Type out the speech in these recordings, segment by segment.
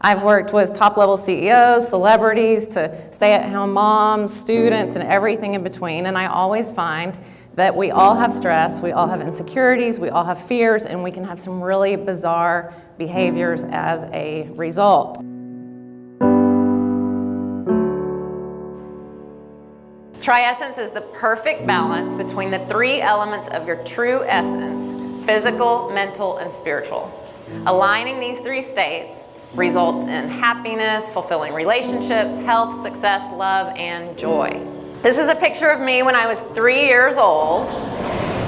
I've worked with top-level CEOs, celebrities, to stay-at-home moms, students, and everything in between, and I always find that we all have stress, we all have insecurities, we all have fears, and we can have some really bizarre behaviors as a result. TRIESSENCE is the perfect balance between the three elements of your true essence: physical, mental, and spiritual. Aligning these three states results in happiness, fulfilling relationships, health, success, love, and joy. This is a picture of me when I was 3 years old.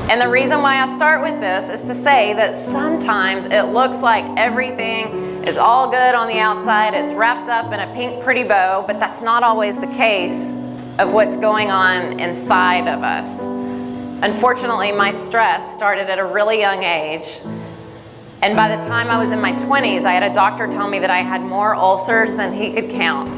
And the reason why I start with this is to say that sometimes it looks like everything is all good on the outside, it's wrapped up in a pink pretty bow, but that's not always the case of what's going on inside of us. Unfortunately, my stress started at a really young age, and by the time I was in my 20s, I had a doctor tell me that I had more ulcers than he could count.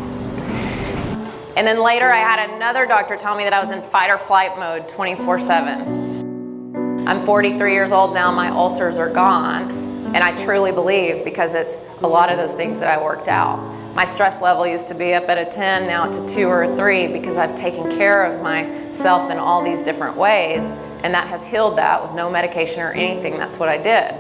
And then later I had another doctor tell me that I was in fight or flight mode 24/7. I'm 43 years old now, my ulcers are gone, and I truly believe because it's a lot of those things that I worked out. My stress level used to be up at a 10, now it's a 2 or a 3 because I've taken care of myself in all these different ways, and that has healed that with no medication or anything. That's what I did.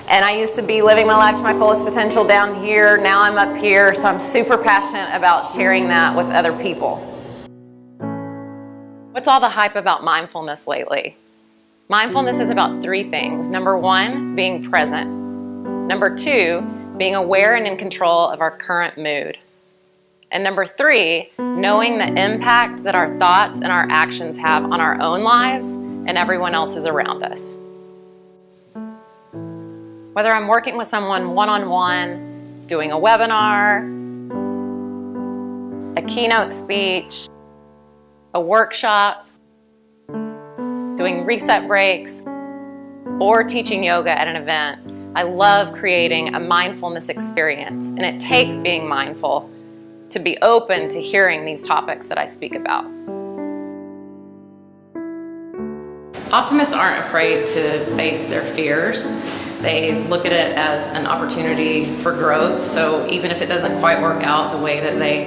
And I used to be living my life to my fullest potential down here, now I'm up here, so I'm super passionate about sharing that with other people. What's all the hype about mindfulness lately? Mindfulness is about 3 things. Number 1, being present. Number 2, being aware and in control of our current mood. And number 3, knowing the impact that our thoughts and our actions have on our own lives and everyone else's around us. Whether I'm working with someone one-on-one, doing a webinar, a keynote speech, a workshop, doing reset breaks, or teaching yoga at an event, I love creating a mindfulness experience, and it takes being mindful to be open to hearing these topics that I speak about. Optimists aren't afraid to face their fears. They look at it as an opportunity for growth, so even if it doesn't quite work out the way that they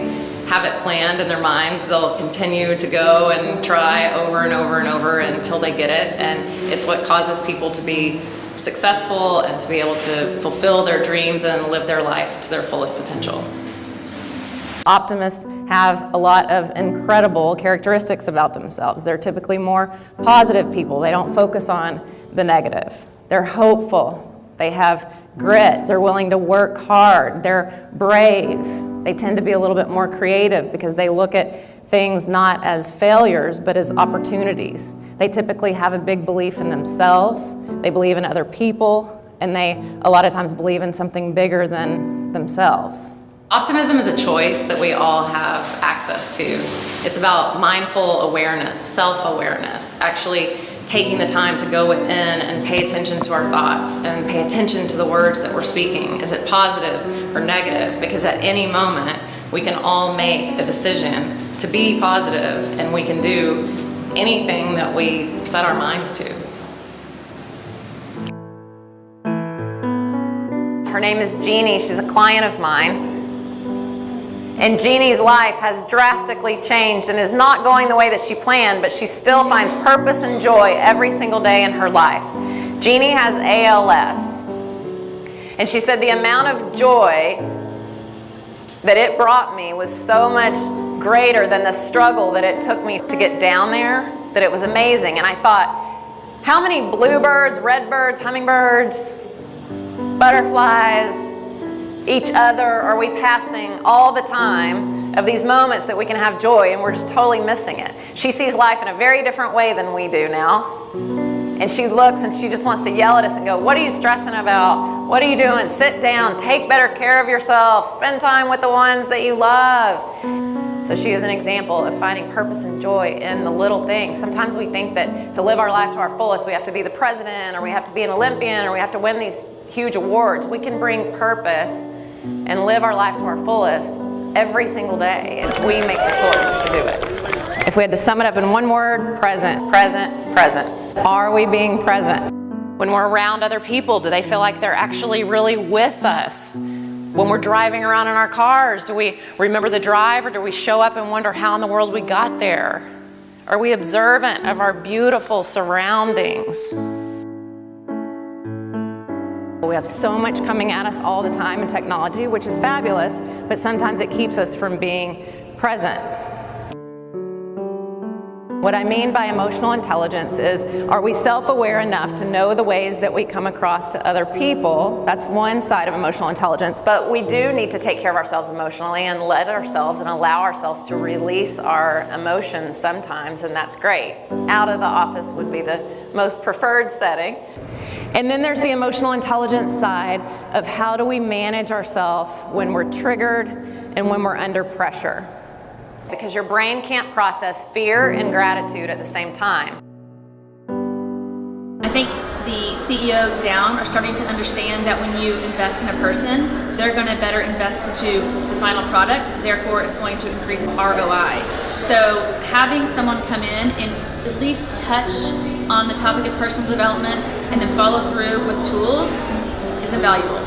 have it planned in their minds, they'll continue to go and try over and over and over until they get it, and it's what causes people to be successful and to be able to fulfill their dreams and live their life to their fullest potential. Optimists have a lot of incredible characteristics about themselves. They're typically more positive people. They don't focus on the negative. They're hopeful. They have grit. They're willing to work hard. They're brave. They tend to be a little bit more creative because they look at things not as failures, but as opportunities. They typically have a big belief in themselves. They believe in other people, and they a lot of times believe in something bigger than themselves. Optimism is a choice that we all have access to. It's about mindful awareness, self-awareness, actually taking the time to go within and pay attention to our thoughts and pay attention to the words that we're speaking. Is it positive or negative? Because at any moment, we can all make a decision to be positive, and we can do anything that we set our minds to. Her name is Jeannie. She's a client of mine. And Jeannie's life has drastically changed and is not going the way that she planned, but she still finds purpose and joy every single day in her life. Jeannie has ALS. And she said the amount of joy that it brought me was so much greater than the struggle that it took me to get down there, that it was amazing. And I thought, how many bluebirds, redbirds, hummingbirds, butterflies, each other are we passing all the time of these moments that we can have joy, and we're just totally missing it. She sees life in a very different way than we do now. And she looks and she just wants to yell at us and go, what are you stressing about? What are you doing? Sit down, take better care of yourself, spend time with the ones that you love. So she is an example of finding purpose and joy in the little things. Sometimes we think that to live our life to our fullest, we have to be the president, or we have to be an Olympian, or we have to win these huge awards. We can bring purpose and live our life to our fullest every single day if we make the choice to do it. If we had to sum it up in one word, present, present, present. Are we being present? When we're around other people, do they feel like they're actually really with us? When we're driving around in our cars, do we remember the drive, or do we show up and wonder how in the world we got there? Are we observant of our beautiful surroundings? We have so much coming at us all the time in technology, which is fabulous, but sometimes it keeps us from being present. What I mean by emotional intelligence is, are we self-aware enough to know the ways that we come across to other people? That's one side of emotional intelligence. But we do need to take care of ourselves emotionally and let ourselves and allow ourselves to release our emotions sometimes, and that's great. Out of the office would be the most preferred setting. And then there's the emotional intelligence side of how do we manage ourselves when we're triggered and when we're under pressure. Because your brain can't process fear and gratitude at the same time. I think the CEOs down are starting to understand that when you invest in a person, they're going to better invest into the final product, therefore it's going to increase ROI. So having someone come in and at least touch on the topic of personal development and then follow through with tools is invaluable.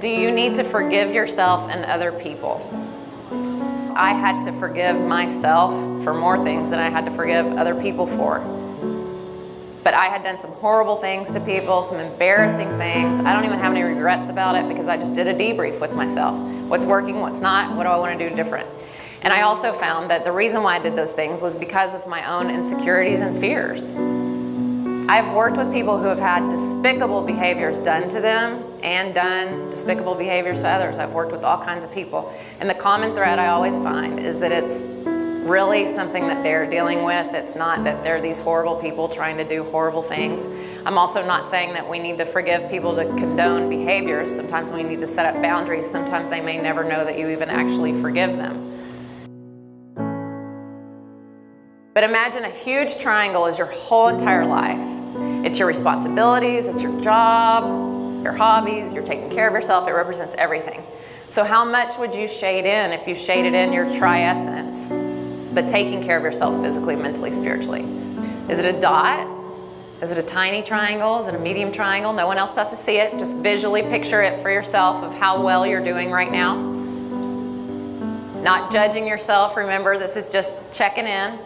Do you need to forgive yourself and other people? I had to forgive myself for more things than I had to forgive other people for. But I had done some horrible things to people, some embarrassing things. I don't even have any regrets about it because I just did a debrief with myself. What's working, what's not, what do I want to do different? And I also found that the reason why I did those things was because of my own insecurities and fears. I've worked with people who have had despicable behaviors done to them and done despicable behaviors to others. I've worked with all kinds of people. And the common thread I always find is that it's really something that they're dealing with. It's not that they're these horrible people trying to do horrible things. I'm also not saying that we need to forgive people to condone behaviors. Sometimes we need to set up boundaries. Sometimes they may never know that you even actually forgive them. But imagine a huge triangle is your whole entire life. It's your responsibilities, it's your job, your hobbies, you're taking care of yourself, it represents everything. So how much would you shade in if you shaded in your TRIESSENCE, but taking care of yourself physically, mentally, spiritually? Is it a dot? Is it a tiny triangle? Is it a medium triangle? No one else has to see it. Just visually picture it for yourself of how well you're doing right now. Not judging yourself. Remember, this is just checking in.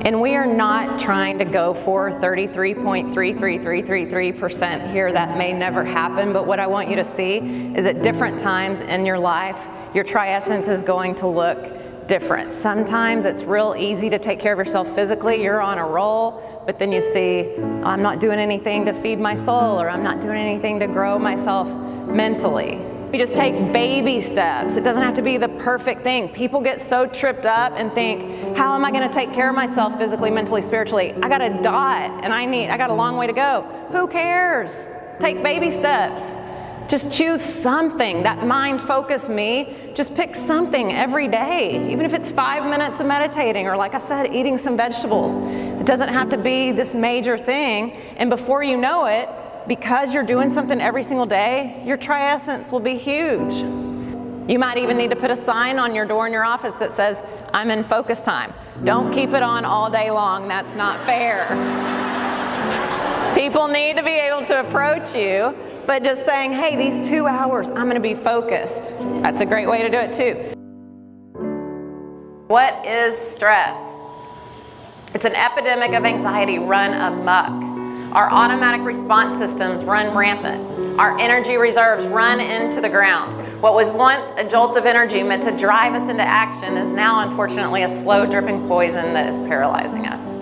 And we are not trying to go for 33.33333% here. That may never happen, but what I want you to see is at different times in your life, your TRIESSENCE is going to look different. Sometimes it's real easy to take care of yourself physically. You're on a roll, but then you see, I'm not doing anything to feed my soul, or I'm not doing anything to grow myself mentally. We just take baby steps. It doesn't have to be the perfect thing. People get so tripped up and think, how am I going to take care of myself physically, mentally, spiritually? I got a dot and I got a long way to go. Who cares? Take baby steps. Just choose something. That mind focus me, just pick something every day. Even if it's 5 minutes of meditating, or like I said, eating some vegetables. It doesn't have to be this major thing. And before you know it, because you're doing something every single day, your TRIESSENCE will be huge. You might even need to put a sign on your door in your office that says, I'm in focus time. Don't keep it on all day long. That's not fair. People need to be able to approach you, but just saying, hey, these 2 hours, I'm going to be focused. That's a great way to do it too. What is stress? It's an epidemic of anxiety run amok. Our automatic response systems run rampant. Our energy reserves run into the ground. What was once a jolt of energy meant to drive us into action is now, unfortunately, a slow dripping poison that is paralyzing us.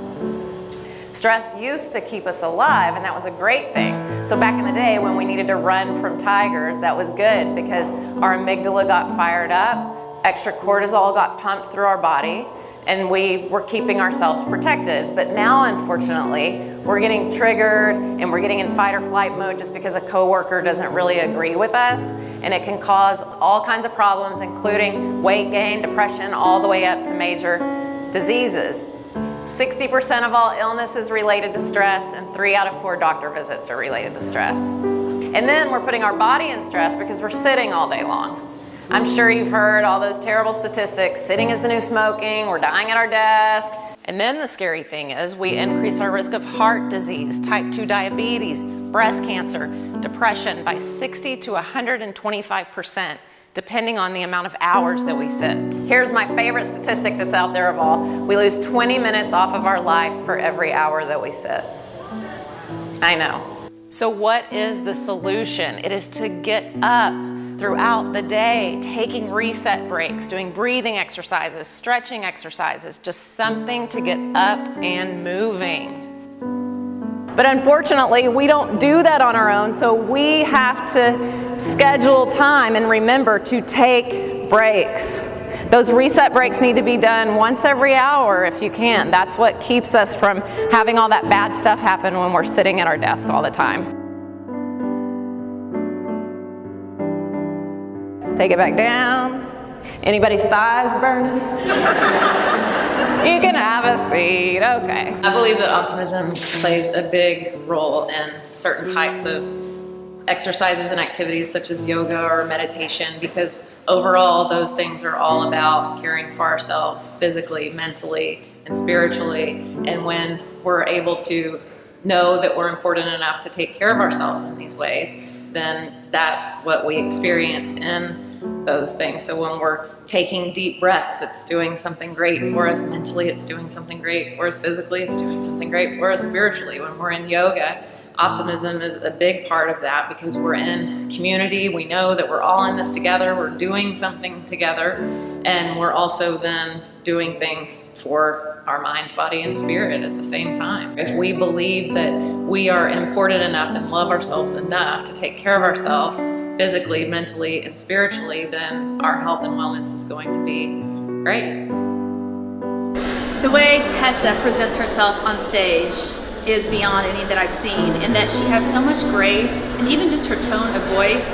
Stress used to keep us alive, and that was a great thing. So back in the day when we needed to run from tigers, that was good because our amygdala got fired up, extra cortisol got pumped through our body, and we were keeping ourselves protected. But now, unfortunately, we're getting triggered and we're getting in fight or flight mode just because a coworker doesn't really agree with us. And it can cause all kinds of problems, including weight gain, depression, all the way up to major diseases. 60% of all illness is related to stress, and 3 out of 4 doctor visits are related to stress. And then we're putting our body in stress because we're sitting all day long. I'm sure you've heard all those terrible statistics. Sitting is the new smoking. We're dying at our desk. And then the scary thing is we increase our risk of heart disease, type 2 diabetes, breast cancer, depression by 60 to 125% depending on the amount of hours that we sit. Here's my favorite statistic that's out there of all. We lose 20 minutes off of our life for every hour that we sit. I know. So what is the solution? It is to get up throughout the day, taking reset breaks, doing breathing exercises, stretching exercises, just something to get up and moving. But unfortunately, we don't do that on our own, so we have to schedule time and remember to take breaks. Those reset breaks need to be done once every hour if you can. That's what keeps us from having all that bad stuff happen when we're sitting at our desk all the time. Take it back down. Anybody's thighs burning? You can have a seat, okay. I believe that optimism plays a big role in certain types of exercises and activities such as yoga or meditation, because overall those things are all about caring for ourselves physically, mentally, and spiritually. And when we're able to know that we're important enough to take care of ourselves in these ways, then that's what we experience in those things. So when we're taking deep breaths, it's doing something great for us mentally, it's doing something great for us physically, it's doing something great for us spiritually. When we're in yoga, optimism is a big part of that because we're in community, we know that we're all in this together, we're doing something together, and we're also then doing things for our mind, body, and spirit at the same time. If we believe that we are important enough and love ourselves enough to take care of ourselves physically, mentally, and spiritually, then our health and wellness is going to be great. The way Tessa presents herself on stage is beyond any that I've seen, in that she has so much grace, and even just her tone of voice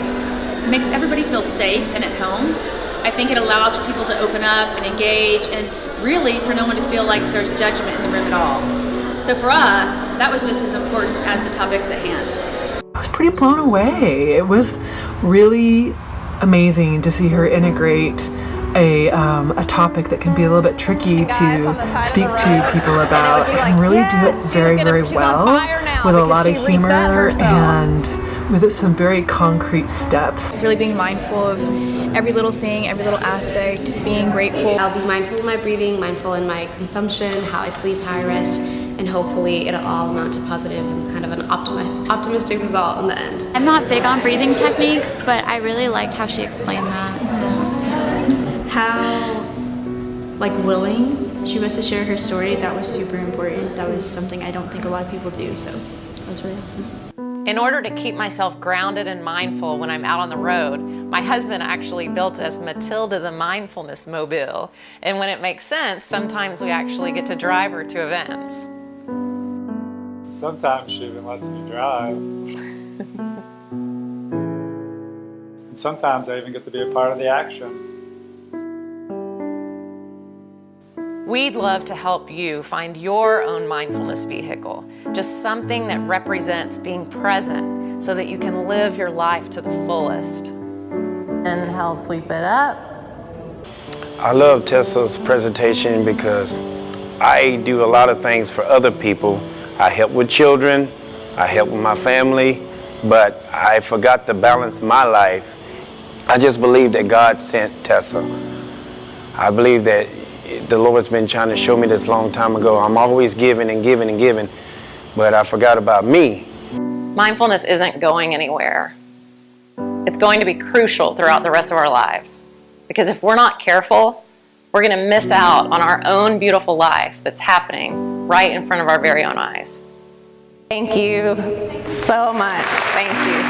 makes everybody feel safe and at home. I think it allows for people to open up and engage, and really for no one to feel like there's judgment in the room at all. So for us, that was just as important as the topics at hand. I was pretty blown away. It was really amazing to see her integrate a topic that can be a little bit tricky to speak to people about, and really do it very, very well with a lot of humor and with some very concrete steps. Really being mindful of every little thing, every little aspect, being grateful. I'll be mindful of my breathing, mindful in my consumption, how I sleep, how I rest, and hopefully it'll all amount to positive and kind of an optimistic result in the end. I'm not big on breathing techniques, but I really liked how she explained that. So. How willing she was to share her story. That was super important. That was something I don't think a lot of people do, so that was really awesome. In order to keep myself grounded and mindful when I'm out on the road, my husband actually built us Matilda the Mindfulness Mobile. And when it makes sense, sometimes we actually get to drive her to events. Sometimes she even lets me drive. And sometimes I even get to be a part of the action. We'd love to help you find your own mindfulness vehicle, just something that represents being present so that you can live your life to the fullest. Inhale, sweep it up. I love Tessa's presentation because I do a lot of things for other people. I help with children, I help with my family, but I forgot to balance my life. I just believe that God sent Tessa. I believe that the Lord's been trying to show me this long time ago. I'm always giving and giving and giving, but I forgot about me. Mindfulness isn't going anywhere. It's going to be crucial throughout the rest of our lives. Because if we're not careful, we're going to miss out on our own beautiful life that's happening right in front of our very own eyes. Thank you so much. Thank you.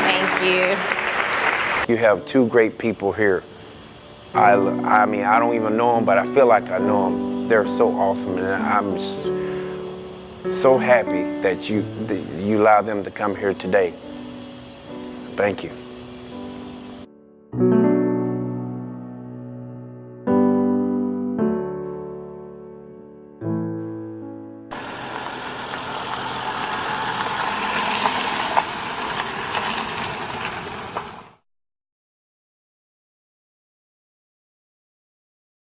Thank you. You have two great people here. I mean, I don't even know them, but I feel like I know them. They're so awesome, and I'm so happy that you allowed them to come here today. Thank you.